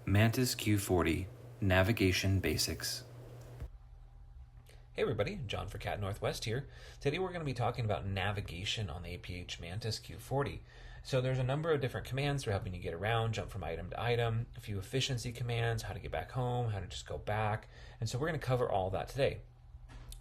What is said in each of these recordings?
Mantis Q40 Navigation Basics. Hey everybody, John for CATT Northwest here. Today we're going to be talking about navigation on the APH Mantis Q40. So there's a number of different commands for helping you get around, jump from item to item, a few efficiency commands, how to get back home, how to just go back, and so we're going to cover all that today.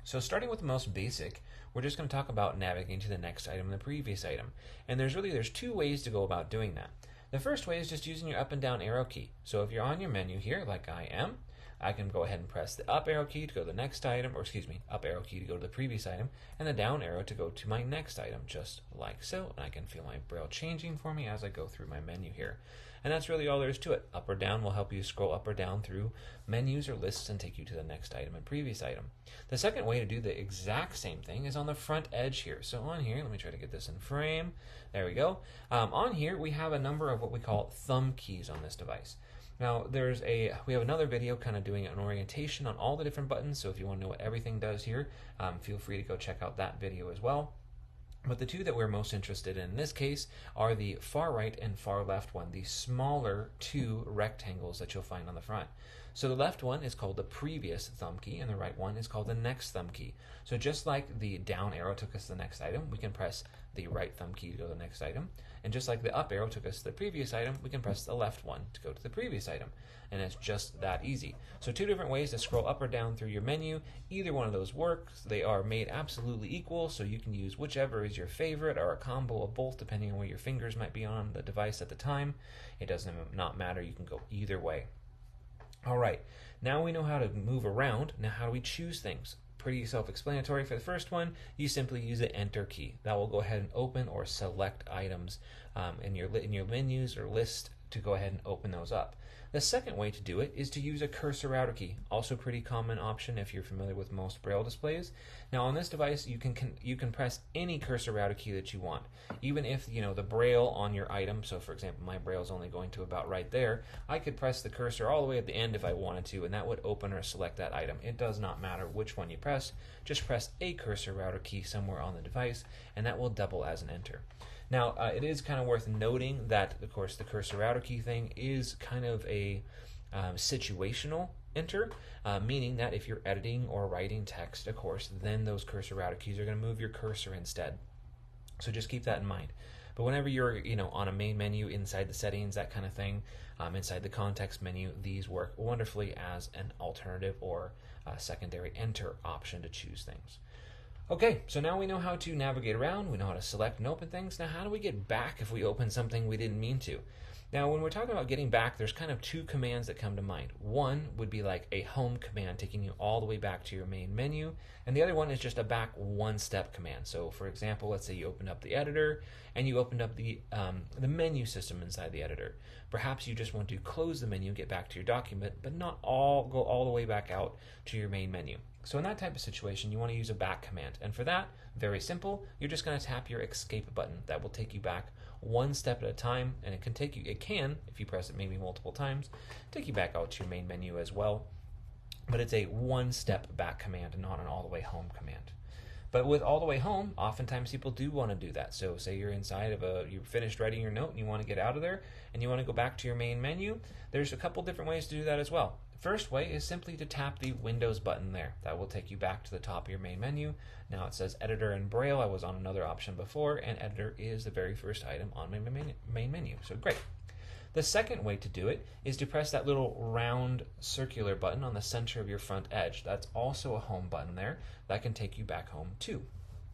So starting with the most basic, we're just going to talk about navigating to the next item and the previous item. And there's two ways to go about doing that. The first way is just using your up and down arrow key. So if you're on your menu here, like I am, I can go ahead and press the up arrow key to go to the next item, or excuse me, up arrow key to go to the previous item, and the down arrow to go to my next item, just like so. And I can feel my braille changing for me as I go through my menu here. And that's really all there is to it. Up or down will help you scroll up or down through menus or lists and take you to the next item and previous item. The second way to do the exact same thing is on the front edge here. So on here, let me try to get this in frame. There we go. On here, we have a number of what we call thumb keys on this device. Now, we have another video kind of doing an orientation on all the different buttons, so if you want to know what everything does here, feel free to go check out that video as well. But the two that we're most interested in this case are the far right and far left one, the smaller two rectangles that you'll find on the front. So the left one is called the previous thumb key, and the right one is called the next thumb key. So just like the down arrow took us to the next item, we can press the right thumb key to go to the next item. And just like the up arrow took us to the previous item, we can press the left one to go to the previous item. And it's just that easy. So two different ways to scroll up or down through your menu. Either one of those works. They are made absolutely equal, so you can use whichever is your favorite or a combo of both depending on where your fingers might be on the device at the time. It does not matter. You can go either way. All right, now we know how to move around. Now how do we choose things? Pretty self-explanatory. For the first one, you simply use the Enter key. That will go ahead and open or select items in your menus or list to go ahead and open those up. The second way to do it is to use a cursor router key. Also a pretty common option if you're familiar with most braille displays. Now on this device, you can press any cursor router key that you want. Even if the braille on your item, so for example my braille is only going to about right there, I could press the cursor all the way at the end if I wanted to, and that would open or select that item. It does not matter which one you press, just press a cursor router key somewhere on the device, and that will double as an enter. Now, it is kind of worth noting that, of course, the cursor router key thing is kind of a situational enter, meaning that if you're editing or writing text, of course, then those cursor router keys are going to move your cursor instead. So just keep that in mind. But whenever you're on a main menu, inside the settings, that kind of thing, inside the context menu, these work wonderfully as an alternative or secondary enter option to choose things. Okay, so now we know how to navigate around, we know how to select and open things. Now how do we get back if we open something we didn't mean to? Now when we're talking about getting back, there's kind of two commands that come to mind. One would be like a home command taking you all the way back to your main menu, and the other one is just a back one step command. So for example, let's say you opened up the editor and you opened up the menu system inside the editor. Perhaps you just want to close the menu, get back to your document, but not go all the way back out to your main menu. So in that type of situation, you want to use a back command. And for that, very simple, you're just going to tap your escape button. That will take you back one step at a time, and it can, if you press it maybe multiple times, take you back out to your main menu as well. But it's a one step back command and not an all the way home command. But with all the way home, oftentimes people do want to do that. So say you're inside of you finished writing your note and you want to get out of there and you want to go back to your main menu, there's a couple different ways to do that as well. First way is simply to tap the Windows button there. That will take you back to the top of your main menu. Now it says Editor and Braille. I was on another option before, and Editor is the very first item on my main menu. So great. The second way to do it is to press that little round circular button on the center of your front edge. That's also a home button there. That can take you back home too.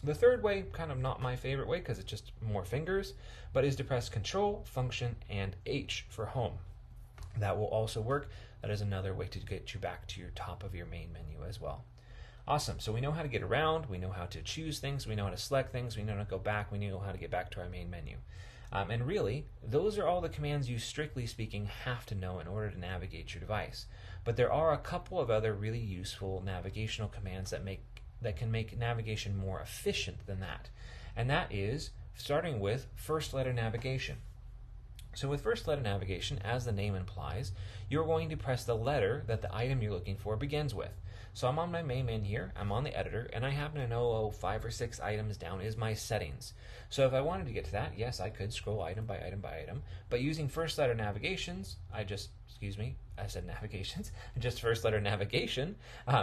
The third way, kind of not my favorite way because it's just more fingers, but is to press Control, Function, and H for home. That will also work. That is another way to get you back to your top of your main menu as well. Awesome. So we know how to get around, we know how to choose things, we know how to select things, we know how to go back, we know how to get back to our main menu. And really, those are all the commands you, strictly speaking, have to know in order to navigate your device. But there are a couple of other really useful navigational commands that can make navigation more efficient than that. And that is starting with first letter navigation. So with first letter navigation, as the name implies, you're going to press the letter that the item you're looking for begins with. So I'm on my main menu here, I'm on the editor, and I happen to know 5 or 6 items down is my settings. So if I wanted to get to that, yes, I could scroll item by item by item, but using first letter navigations, I said navigations, just first letter navigation,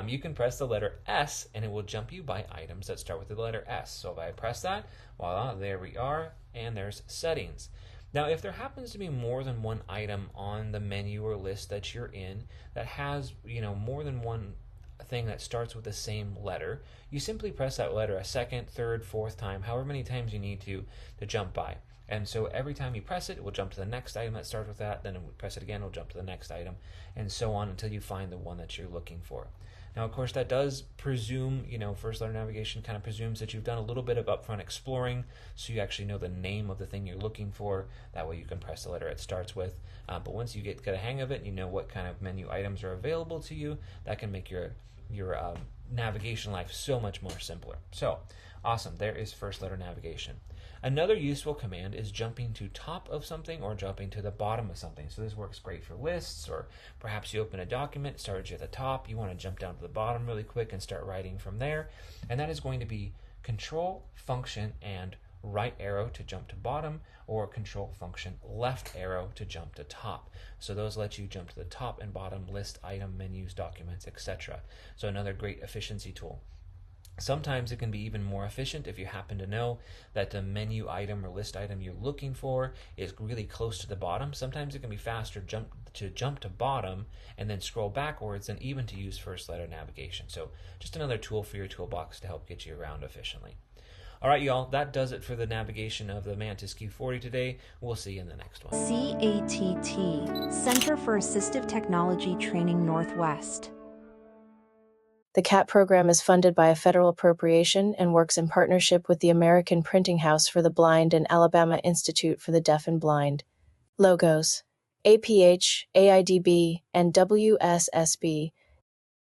you can press the letter S and it will jump you by items that start with the letter S. So if I press that, voila, there we are, and there's settings. Now, if there happens to be more than one item on the menu or list that you're in that has, more than one thing that starts with the same letter, you simply press that letter a second, third, fourth time, however many times you need to jump by. And so every time you press it, it will jump to the next item that starts with that, then press it again, it will jump to the next item, and so on until you find the one that you're looking for. Now, of course, that does presume, first letter navigation kind of presumes that you've done a little bit of upfront exploring, so you actually know the name of the thing you're looking for. That way you can press the letter it starts with. But once you get a hang of it and you know what kind of menu items are available to you, that can make your navigation life so much more simpler. So, awesome, there is first letter navigation. Another useful command is jumping to top of something or jumping to the bottom of something. So this works great for lists, or perhaps you open a document, it starts you at the top, you want to jump down to the bottom really quick and start writing from there. And that is going to be Control, Function, and right arrow to jump to bottom, or Control, Function, left arrow to jump to top. So those let you jump to the top and bottom, list, item, menus, documents, etc. So another great efficiency tool. Sometimes it can be even more efficient if you happen to know that the menu item or list item you're looking for is really close to the bottom. Sometimes it can be faster to jump to bottom and then scroll backwards than even to use first letter navigation. So just another tool for your toolbox to help get you around efficiently. All right, y'all, that does it for the navigation of the Mantis Q40 today. We'll see you in the next one. CATT, Center for Assistive Technology Training Northwest. The CATT program is funded by a federal appropriation and works in partnership with the American Printing House for the Blind and Alabama Institute for the Deaf and Blind. Logos: APH, AIDB, and WSSB